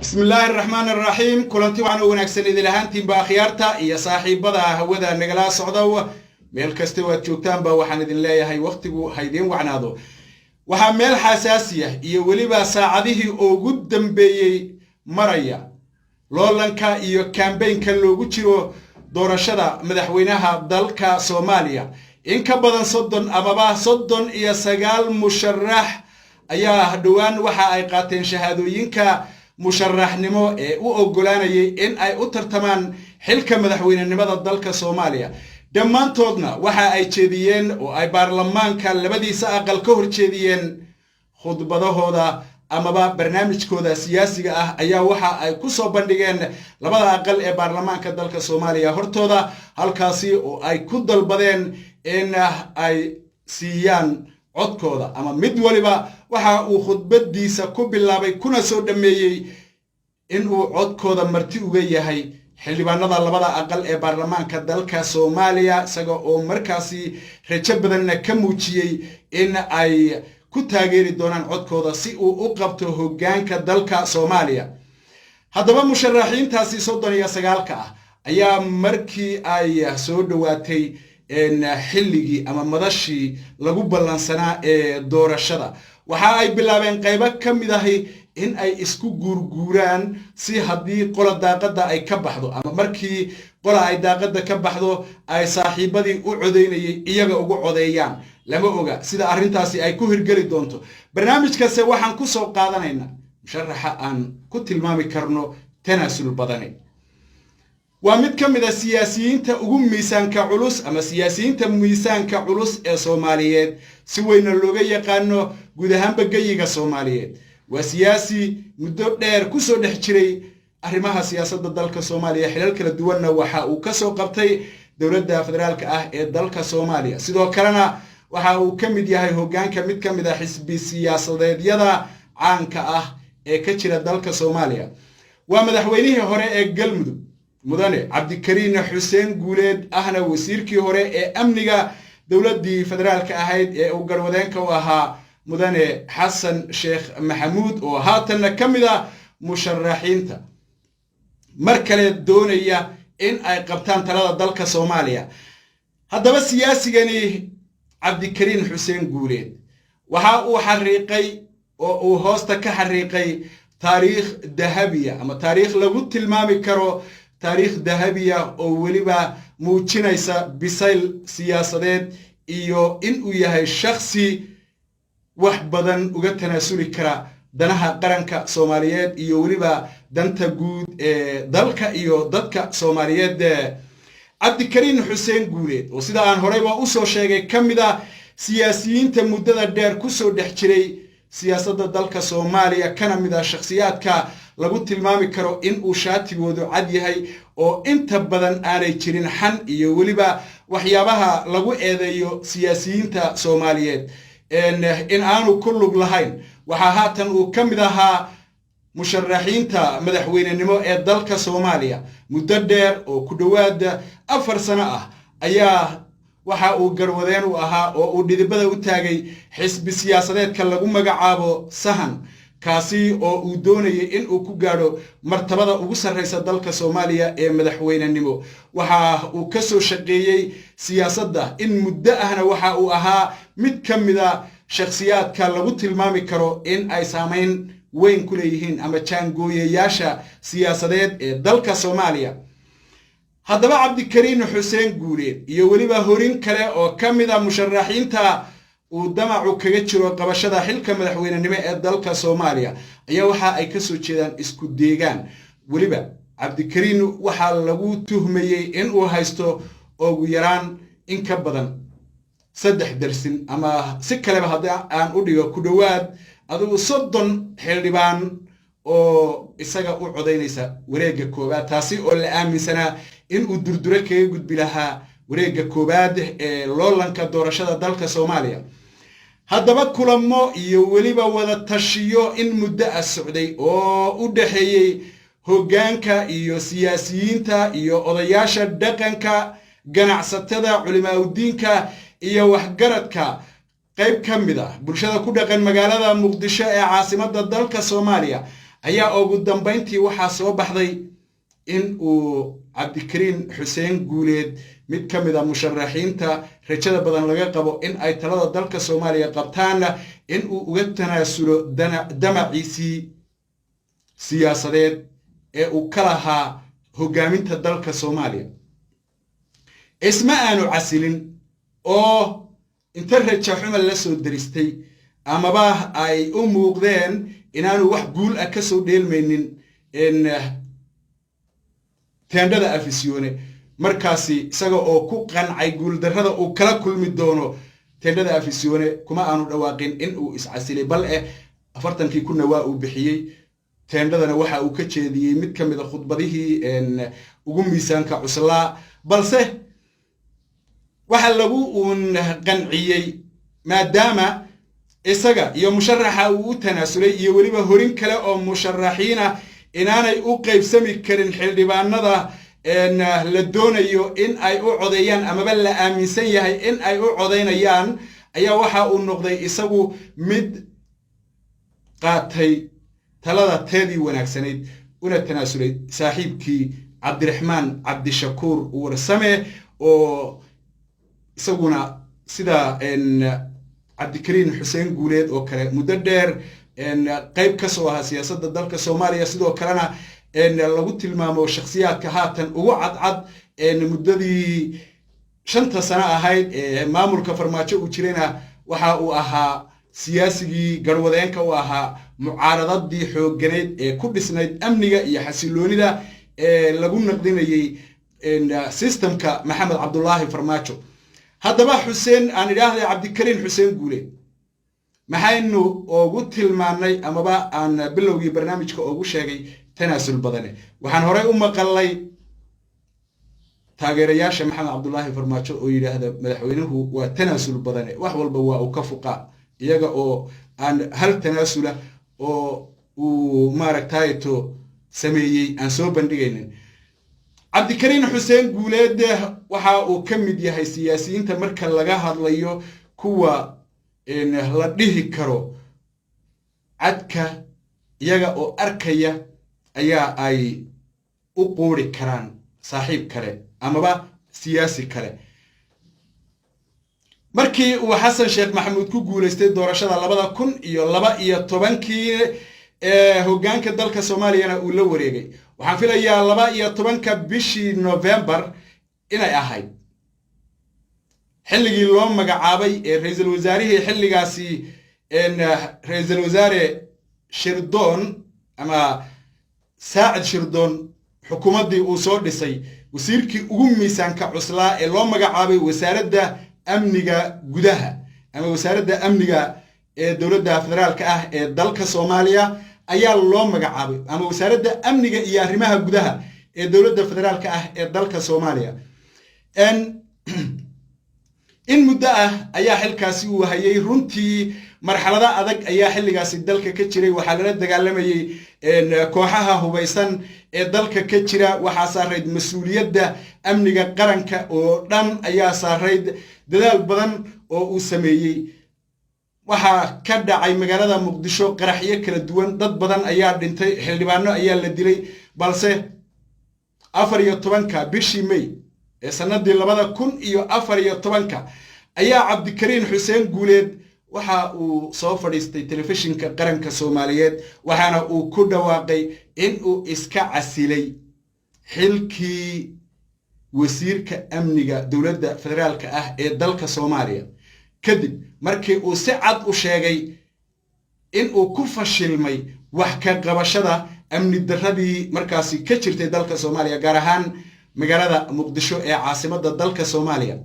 بسم الله الرحمن الرحيم كلنتي وعنا ونكسن إذا لهانتين بأخيارتا إيا صاحب بدا هودا نقلا صعدو ميل كستوى تشوكتان بوحان إذن الله هاي وقتبو هايدين وعنادو وحا ميل حساسية إيا وليبا ساعده أو قدن بيي مريا لولنكا إيا كامبين كان لو قتشيرو دورشدا مدحوينها دالكا سوماليا إنكا بدن صدن أمابا صدن إيا ساقال مشرح أيا دوان وحا أي قاتين شهادوينكا مشرحنمو u oggolaanayay in ay u tartamaan xilka madaxweynenimada dalka Soomaaliya dhammaantoodna waxa ay jeediyeen oo ay baarlamaanka labadiisa aqal ka hor jeediyeen khudbadahooda amaba barnaamijkooda siyaasiga ah ayaa waxa ay ku soo bandhigeen labada aqal ee baarlamaanka dalka Soomaaliya hortooda halkaasi oo ay ku dalbadeen in ay siiyaan codkooda ama mid waliba waxa uu khudbadiisa ku bilaabay kuna soo dhameeyay in uu codkooda marti uga yahay xildhibaanada labada aqal ee baarlamaanka dalka Soomaaliya isaga oo markaasi rajo badan ka muujiyay in ay ku taageeri doonaan codkooda si uu u qabto hoggaanka dalka Soomaaliya haddaba musharaxiintaasi 39 ah ayaa markii ay soo dhawaatay xilligii ama madashii lagu ballansanaa ee doorashada waxa ay bilaabeen qaybo ka mid ah in ay isku guurguuraan si haddii qola daaqada ay ka baxdo ama markii qola ay daaqada ka baxdo ay saaxiibadii u codeynayay iyaga ugu codeeyaan lama oga sida arrintaasi ay ku hirgeli doonto barnaamijkaasi waxaan ku soo qaadanaynaa musharaxa aan ku tilmaami karno tanaasul badan waa mid ka mid ah siyaasiyiinta ugu miisaanka culus ama siyaasiyiinta miisaanka culus ee Soomaaliyeed si weyn looga yaqaano guud ahaan gayiga Soomaaliyeed waa siyaasi muddo dheer ku soo dhex jiray arrimaha siyaasadda dalka Soomaaliya xilal kala duwanna waxa uu ka soo qabtay dawladda federaalka ah ee dalka Soomaaliya sidoo kalena waxa uu ka mid yahay hoggaanka mid ka mid ah xisbi siyaasadeedyada caanka ah ee ka jira dalka Soomaaliya waa madaxweynihii hore ee Galmudug mudane Cabdikariin Xuseen Guuleed ahna wasiirkii hore ee amniga dawladdii federaalka ahayd ee uu garwadeenka u ahaa mudane Xasan Sheekh Maxamuud oo haatan ka mid ah musharaxiinta mar kale doonaya in ay qabtaan talada dalka Soomaaliya haddaba siyaasigani Cabdikariin Xuseen Guuleed waxa uu xariiqay oo uu hoosta ka xariiqay taariikh dahabiya ama taariikh lagu tilmaami karo taariikh dahabiya oo waliba muujinaysa bisayl siyaasadeed iyo in uu yahay shakhsi wax badan uga tanaasuli kara danaha qaranka Soomaaliyeed iyo waliba danta guud ee dalka iyo dadka Soomaaliyeed Cabdikariin Xuseen Guuleed oo sida aan horeyba u soo sheegay kamida siyaasiyiinta muddada dheer ku soo dhex jiray siyaasadda dalka Soomaaliya kana mid ah shakhsiyaadka lagu tilmaami karo in uu shaatigoodu cad yahay oo inta badan aanay jirin xan iyo waliba waxyaabaha lagu eedeeyo siyaasiyiinta Soomaaliyeed in aanu ku lug lahayn waxa haatan uu ka mid ahaa musharaxiinta madaxweynenimo ee dalka Soomaaliya muddo dheer oo ku dhawaad 4 sano ah ayaa waxa uu garwadeen u ahaa oo uu dhidibada u taagay xisbi siyaasadeedka lagu magacaabo Sahan kaasi oo uu doonayay in uu ku gaadho martabada ugu sarreysa dalka Soomaaliya ee madaxweynenimo waxa uu ka soo shaqeeyay siyaasadda in muddo ahna waxa uu ahaa mid ka mid ah shakhsiyaadka lagu tilmaami karo in ay saameyn weyn ku leeyihiin ama jaangooyayaasha siyaasadeed ee dalka Soomaaliya haddaba Cabdikariin Xuseen Guuleed iyo waliba horin kale oo ka mid ah musharaxiinta uu damacu kaga jiro qabashada xilka madaxweynenimo ee dalka Soomaaliya ayaa waxa ay ka soo jeedaan isku deegaan waliba Cabdikariin waxa lagu tuhmayay in uu haysto ugu yaraan in ka badan 3 darsin ama si kale haddii aan u dhigo ku dhawaad adigu 30 xildhibaan oo isaga u codeynaysa wareegga koobaad taasi oo la aaminsanaa in uu durdure kaga gudbi lahaa wareegga koobaad ee loolanka doorashada dalka Soomaaliya haddaba kulamo iyo waliba wada tashiyo in muddo socday oo u dhaxeeyay hoggaanka iyo siyaasiyiinta iyo odayaasha dhaqanka ganacsatada culimaadudiinka iyo waxgaradka qayb ka mid ah bulshada ku dhaqan magaalada Muqdisho ee caasimadda dalka Soomaaliya ayaa ugu dambayntii waxaa soo baxday in uu cabdikariin xuseen guuleed mid ka mid a musharaxiinta rajada badan laga qabo in ay talada dalka Soomaaliya qabtaana in uu uga tanaasulo damaciisii siyaasadeed ee uu ka lahaa hogaaminta dalka Soomaaliya isma aanu casilin oo inta raja xumo la soo diristay amaba ay u muuqdeen inaanu wax guul ah ka soo dheelmaynin in teendhada afisyoone markaasi isaga oo ku qancay guul darrada uu kala kulmi doono teendhada afisyoone kuma aanu dhawaaqin in uu iscasilay bal 40 kuna waa uu bixiyay teendhadana waxa uu ka jeediyay mid ka mid ah khudbadihii ugu miisaanka cuslaa balse waxa lagu qanciyay maadaama isaga iyo musharaxa uu tanaasulay iyo waliba horin kale oo musharaxiina inaanay u qaybsami karin xildhibaanada la doonayo in ay u codeeyaan amaba la aaminsan yahay in ay u codeynayaan ayaa waxa uu noqday isagu mid qaatay talada teedii wanaagsanayd una tanaasulay saaxiibkii Cabdiraxmaan Cabdishakuur Warsame oo isaguna sida cabdikariin xuseen guuleed oo kale muddo dheer qayb ka soo ahaa siyaasadda dalka Soomaaliya sidoo kalena lagu tilmaamo shakhsiyaadka haatan ugu cadcad muddadii 5 sano ahayd maamulka farmaajo uu jirayna waxa uu ahaa siyaasigii garwadeenka u ahaa mucaaradadii xoogganeed ee ku dhisnayd amniga iyo xasiloonida lagu naqdinayay systemka Maxamed Cabdullaahi Farmaajo haddaba xuseen aan idhaahday cabdikariin xuseen guuleed maxaynu ugu tilmaanay amaba aan bilowgii barnaamijka ugu sheegay tanaasul badane waxaan horey u maqalay taageerayaasha Maxamed Cabdullaahi Farmaajo oo yiraahdo madaxweynuhu waa tanaasul badane wax walba waa uu ka fuqa iyaga oo aan hal tanaasula oo uu maaragtayto sameeyay aan soo bandhigaynin cabdikariin xuseen guuleed waxa uu ka mid yahay siyaasiyiinta marka laga hadlayo kuwa la dhihi karo cadka iyaga oo arkaya ayaa ay u qoori karaan saaxiib kale amaba siyaasi kale markii uu Xasan Sheekh Maxamuud ku guuleystay doorashada 2012 hoggaanka dalka Soomaaliya uu la wareegay waxaan filayaa 12 bishii November inay ahayd xilligii loo magacaabay ra'iisul wasaarihii xilligaasi ra'iisul wasaare Shirdoon ama Saacid Shirdoon xukuumaddii uu soo dhisay wasiirkii ugu miisaanka cuslaa ee loo magacaabay wasaaradda amniga gudaha ama wasaaradda amniga ee dawladda federaalka ah ee dalka Soomaaliya ayaa loo magacaabay ama wasaaradda amniga iyo arrimaha gudaha ee dawladda federaalka ah ee dalka Soomaaliya in muddo ah ayaa xilkaasi uu hayay runtii marxalada adag ayaa xilligaasi dalka ka jiray waxa la dagaalamayay kooxaha hubeysan ee dalka ka jira waxa saareyd mas'uuliyadda amniga qaranka oo dhan ayaa saareyd dadaal badan oo uu sameeyay waxa ka dhacay magaalada Muqdisho qaraxyo kala duwan dad badan ayaa dhintay xildhibaano ayaa la dilay balse 14 bishii May ee sanadii 2014 ayaa cabdikariin xuseen guuleed waxa uu soo fadhiistay telefishinka qaranka Soomaaliyeed waxaana uu ku dhawaaqay in uu iska casilay xilkii wasiirka amniga dawladda federaalka ah ee dalka Soomaaliya kadib markii uu si cad u sheegay in uu ku fashilmay wax ka qabashada amni darradii markaasi ka jirtay dalka Soomaaliya gaar ahaan magaalada Muqdisho ee caasimadda dalka Soomaaliya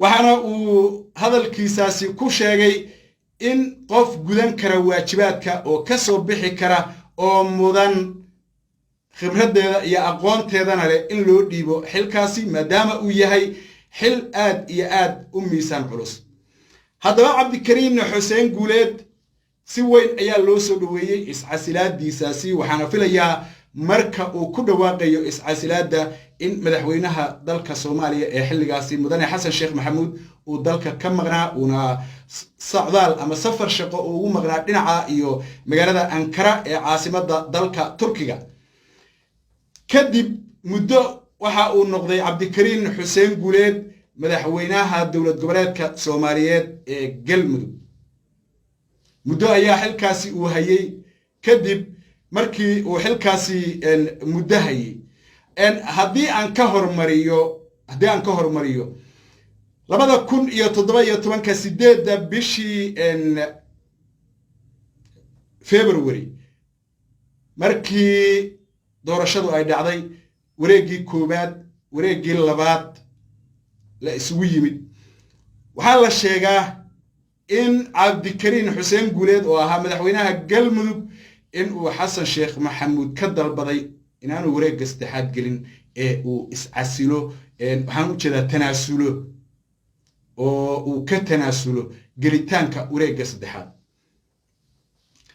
waxaana uu hadalkiisaasi ku sheegay in qof gudan kara waajibaadka oo ka soo bixi kara oo mudan khibradeeda iyo aqoonteedana leh in loo dhiibo xilkaasi maadaama uu yahay xil aad iyo aad u miisaan culus haddaba cabdikariin xuseen guuleed si weyn ayaa loo soo dhaweeyay iscasilaadiisaasi waxaana filayaa marka uu ku dhawaaqayo iscasilaada in madaxweynaha dalka Soomaaliya ee xilligaasi mudane Xasan Sheekh Maxamuud uu dalka ka maqnaa una socdaal ama safar shaqo uu ugu maqnaa dhinaca iyo magaalada Ankara ee caasimadda dalka Turkiga kadib muddo waxa uu noqday Cabdikariin Xuseen Guuleed madaxweynaha dowlad goboleedka Soomaaliyeed ee Galmudug muddo ayaa xilkaasi uu hayay kadib markii uu xilkaasi muddo hayay haddii aan ka hormariyo 2017 sideedda bishii February markii doorashadu ay dhacday wareegii koobaad wareegii labaad la isugu yimid waxaa la sheegaa in Cabdikariin Xuseen Guuleed oo ahaa madaxweynaha Galmudug in uu Xasan Sheekh Maxamuud ka dalbaday inaanu wareegga saddexaad gelin ee uu iscasilo waxaan u jeedaa tanaasulo oo uu ka tanaasulo gelitaanka wareegga saddexaad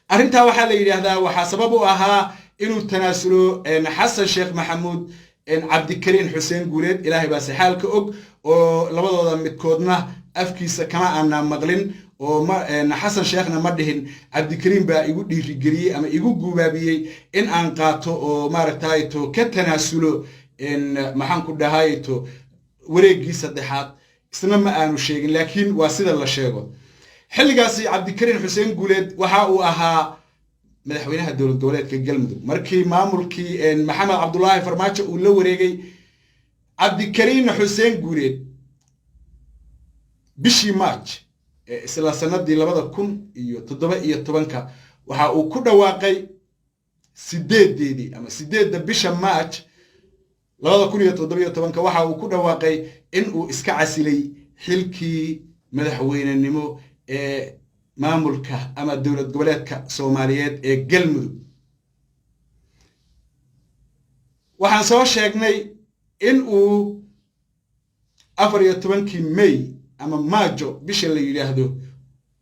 arrintaa waxaa la yiraahdaa waxaa sabab u ahaa inuu tanaasulo Xasan Sheekh Maxamuud Cabdikariin Xuseen Guuleed ilaahay baa si xaalka og oo labadooda midkoodna afkiisa kama aana maqlin oo Xasan Sheekhna ma dhihin Cabdikariin baa igu dhiirigeliyay ama igu guubaabiyay in aan qaato oo maaragtay to ka tanaasulo maxaan ku dhahayto wareeggii saddexaad isna ma aanu sheegin laakiin waa sida la sheego xilligaasi Cabdikariin Xuseen Guuleed waxa uu ahaa madaxweynaha dowlad goboleedka Galmudug markii maamulkii Maxamed Cabdullaahi Farmaajo uu la wareegay Cabdikariin Xuseen Guuleed bishii March isla sanadii 2017 waxa uu ku dhawaaqay 8 bisha March 2017 waxa uu ku dhawaaqay in uu iska casilay xilkii madaxweynenimo ee maamulka ama dowlad goboleedka Soomaaliyeed ee Galmudug waxaan soo sheegnay in uu 14 May ama Maajo bisha la yiraahdo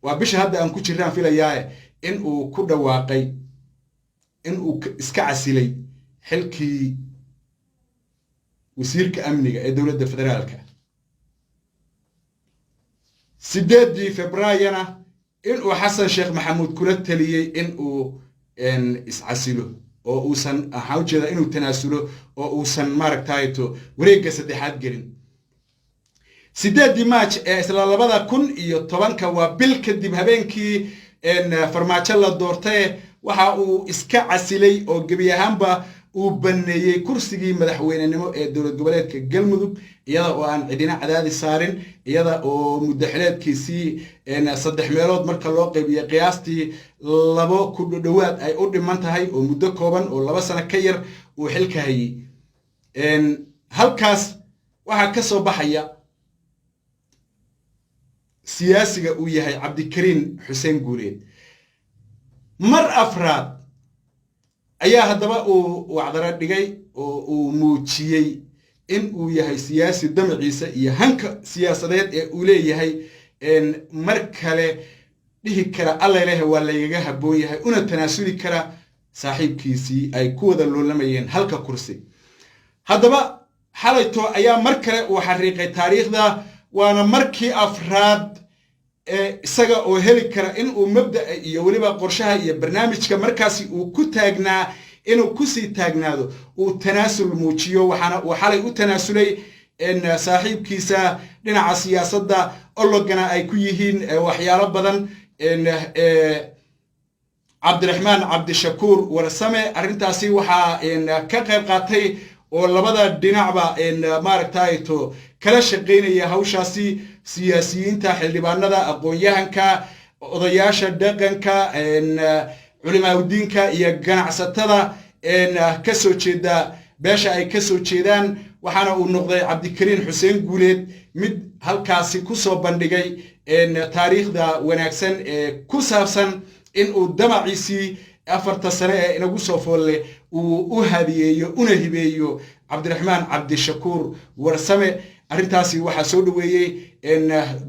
waa bisha hadda aan ku jiraan filayaa in uu ku dhawaaqay in uu iska casilay xilkii wasiirka amniga ee dowladda federaalka 8 Febraayo in uu Xasan Sheekh Maxamuud kula taliyay in uu iscasilo oo uusan xawjeeda inuu tanaasulo oo uusan maaragtayto wareegga saddexaad gelin 8 March ee isla 2010 waa bil kadib habeenkii Farmaajo la doortay waxa uu iska casilay oo gebi ahaanba uu baneeyay kursigii madaxweynenimo ee dowlad goboleedka Galmudug iyada oo aan cidina cadaadis saarin iyada oo muddaxileedkiisii 3 meelood marka loo qaybiyo qiyaastii 2 ku dhawaad ay u dhiman tahay oo muddo kooban oo 2 sano ka yar uu xilka hayay halkaas waxa ka soo baxaya siyaasiga uu yahay Cabdikariin Xuseen Guuleed mar afraad ayaa haddaba uu wacdara dhigay oo uu muujiyay in uu yahay siyaasi damaciisa iyo hanka siyaasadeed ee uu leeyahay mar kale dhihi kara alla ilaahay waa laygaga habboon yahay una tanaasuli kara saaxiibkiisii ay ku wada loolamayeen halka kursi haddaba xalayto ayaa mar kale uu xariiqay taariikhda waana markii afraad isaga oo heli kara in uu mabda iyo waliba qorshaha iyo barnaamijka markaasi uu ku taagnaa inuu ku sii taagnaado uu tanaasul muujiyo waxaana uu xalay u tanaasulay saaxiibkiisa dhinaca siyaasadda ologana ay ku yihiin waxyaalo badan Cabdiraxmaan Cabdishakuur Warsame arrintaasi waxa ka qayb qaatay oo labada dhinacba maaragtayto kala shaqeynaya hawshaasi siyaasiyiinta xildhibaanada aqoon-yahanka odayaasha dhaqanka culimaawidiinka iyo ganacsatada ka soo jeeda beesha ay ka soo jeedaan waxaana uu noqday Cabdikariin Xuseen Guuleed mid halkaasi ku soo bandhigay taariikhda wanaagsan ee ku saabsan in uu damaciisii 4 sano ee inagu soo foolle uu u hadiyeeyo una hibeeyo Cabdiraxmaan Cabdishakuur Warsame arrintaasi waxa soo dhaweeyay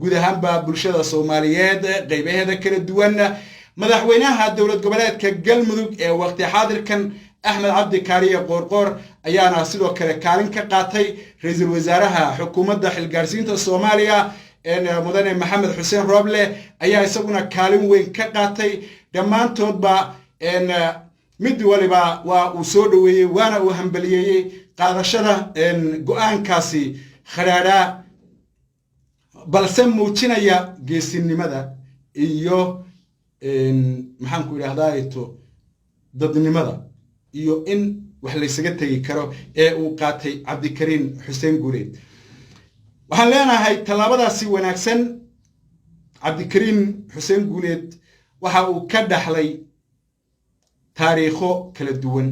guud ahaanba bulshada Soomaaliyeed qaybaheeda kala duwan madaxweynaha dowlad goboleedka Galmudug ee waqti xaadirkan أحمد عبد كارية قرقور أيانا سيدو كالين كقاتي رئيس الوزراء حكومة حلقارسين الصومالية إن مدن محمد حسين روبلي أيا يسوون كالين وين كقاتي دمان تودبا إن مد ولبا وسودوي وانا وهمبليي قادشدا إن قوان كاسي خرارا balse muujinaya geesinimada iyo maxaan ku yiraahdaa dadnimada iyo in wax la isaga tagi karo ee uu qaatay Cabdikariin Xuseen Guuleed waxaan leenahay talaabadaasi wanaagsan Cabdikariin Xuseen Guuleed waxa uu ka dhaxlay taariikho kala duwan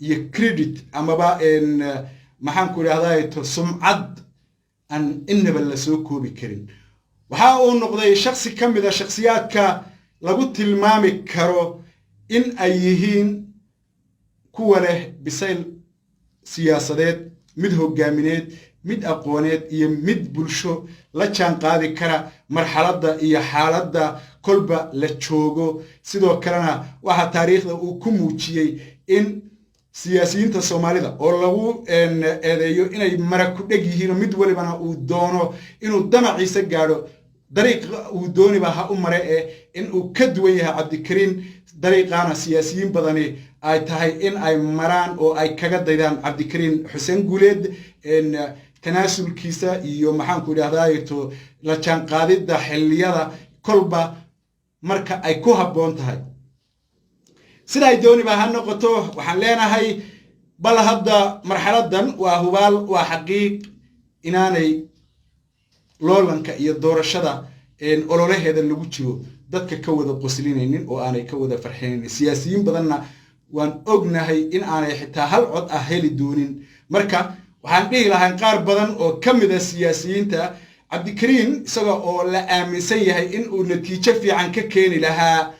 iyo credit amaba maxaan ku yiraahdaa sumcad أن إنما اللسوكو بكرين وحاول نقضي شخصي كم إذا شخصيات لابد المامي كرو إن أيهين كوله بسيل سياسات مده جامينات مد أقوانات مد بلشو لا كان قاضي كرا مرحلة دا إيا حالة دا كلبا لتشوغو سيدو كرنا واحد تاريخ دا وكموشي إن سياسيين الصومالي ده أولو إن أديو إن يمركو دقيقين مد ولي بنا ودونو إنه دمع عيسى قالوا طريق ودوني بها مرأة إن وكدويها عبدالكريم طريقانا سياسيين بدني أي تهي إن أي مران أو أي كجد ديدان عبدالكريم حسين جوليد إن تناسل كيسة يوم محن كل هذا يتو لكان قادة ده حلية كلبا مركا أي كوها بونتهاي سيدا يدوني بها النقطة وحلينا هاي بل هذا مرحلة دن وهوال وحقيق إناني لولنك يدور الشدة إن أولوله هذا اللي بتشوف ذاتك كوذا قسلين أو أنا كوذا فرحين السياسيين بدلنا وأن أجنا هاي إن أنا حتى هل عد أهل الدونين مركا وحنقول لها نقار بدن أو كم ذا السياسيين تا عبدالكريم سواء أو لا أمن سيء إن ونتيجة في عن ككين لها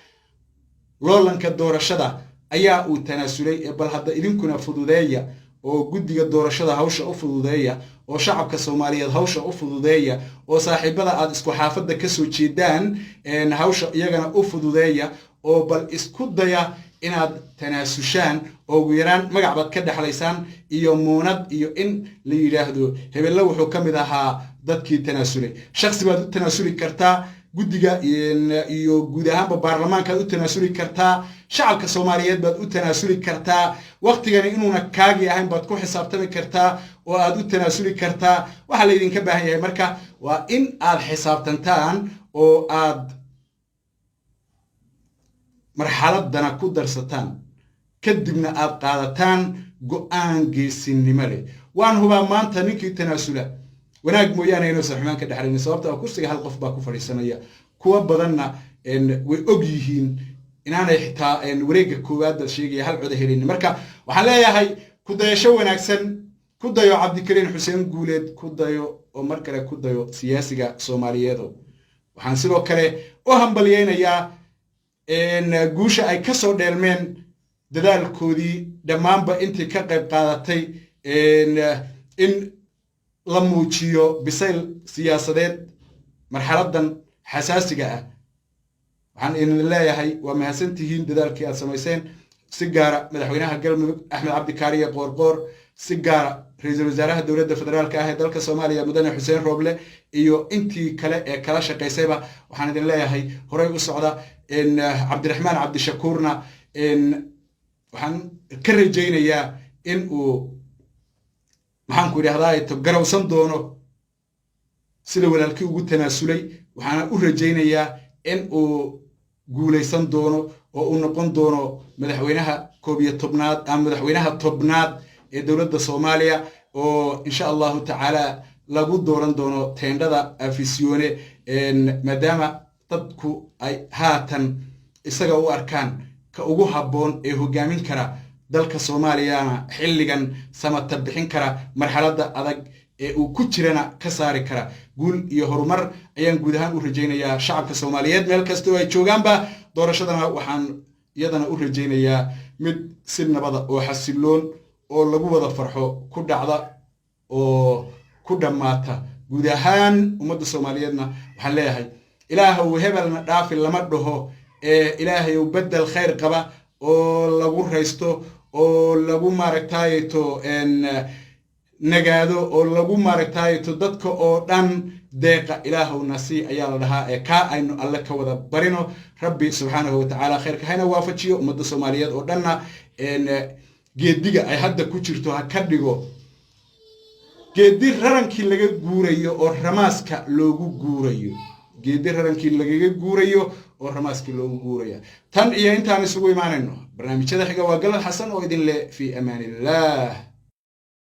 لولنك الدور الشدة أيها وتناسلي بل هذا إذن كنا فضودية أو جدي الدور الشدة هوشة أفضودية أو شعب كصومالية هوشة أفضودية أو صاحب بدأ إسكو حافظ كسو جدان إن هوشة يجنا أفضودية أو بل إسكو ضيا إن تناسشان أو ويران مجعبت كده حليسان يومونات يو إن ليرهدو هبل لو حكم ذا ضدك تناسلي شخص بدو تناسلي كرتا جدّا يجودها ببرلمان كده تناسلي كرتا شعب كصوماليات بدو تناسلي كرتا وقت يعني إنه نكاجي أهم بدكو حساب تاني كرتا وأدو تناسلي كرتا وحليدين كبه هي مركا وإن آد حساب تنتان أو آد مرحلة دنا كودر ستان كدبنا آد قادتان قوان جيسين نمالي وان هو ما أنت نكي تناسله وناق مويانا ينو سرحمان كدحرين صوابتا وكرسي هالقف باكو فريسانيا كوا بدنا إن وأبيهين إن أنا يحتا إن وريق كواد الشيء هالعودة هيرين مركا وحلايا هاي كودا يشوون أكسن كودا يو عبدالكريم حسين جوليد كودا يو ومركلا كودا يو سياسية صوماليادو وحنسلو كله وهم بليين يا إن جوشة أي كسر دلمن دلال كودي دمان بإنتي كقب قادتي إن لموجيو بسيل سياسات مرحلة حساسية عن إن الله يهي وما سنتهين دلالك يا سميسين سجارة مدحوينها قلب أحمد عبد كارية قرقور سجارة رئيس الوزراء الدولة الفدرال كاهي دولة الصومالية مدن حسين روبلي إيو إنتي كلا شقيسيبة وحان إن الله يهي هراي السعودة إن عبد الرحمن عبد الشكورنا إن وحان كرجينا يا إن maxaan ku yiraahdaa garowsan doono sida walaalkii ugu tanaasulay waxaan u rajaynayaa in uu guuleysan doono oo uu noqon doono madaxweynaha 11aad ama madaxweynaha 10aad ee dawladda Soomaaliya oo insha Allah ta'ala lagu dooran doono teendada afisione maadaama dadku ay haatan isaga u arkaan ka ugu haboon ee hogaamin kara dalka Soomaaliya xilligan samata bixin kara marxaladda adag ee uu ku jirana ka saari kara guul iyo horumar ayaan guud ahaan u rajaynayaa shacabka Soomaaliyeed meel kasta oo ay joogaanba doorashadana waxaan iyadana u rajaynayaa mid si nabad oo xasiloon oo lagu wada farxo ku dhacda oo ku dhamaata guud ahaan ummadda Soomaaliyeedna waxaan leeyahay ilaahu hebelna dhaafin lama dhaho ilaahay uu bedel khayr qaba oo lagu reysto oo lagu maaragtaayeto nagaado oo lagu maaragtaayeto dadka oo dhan deeqa ilaahowna si ayaa la dhahaa ee kaa aynu alle ka wada barino rabbi subxaanahu watacaala khayrka hayna waafajiyo ummadda soomaaliyeed oo dhanna geediga ay hadda ku jirto ha ka dhigo geedi rarankii laga guurayo oo ramaaska loogu guurayo geedi rarankii lagaga guurayo oo ramaaskii loogu guuraya tan iyo intaan isugu imaanayno barnaamijyada xiga waa galad xasan oo idin leh fi amaanillah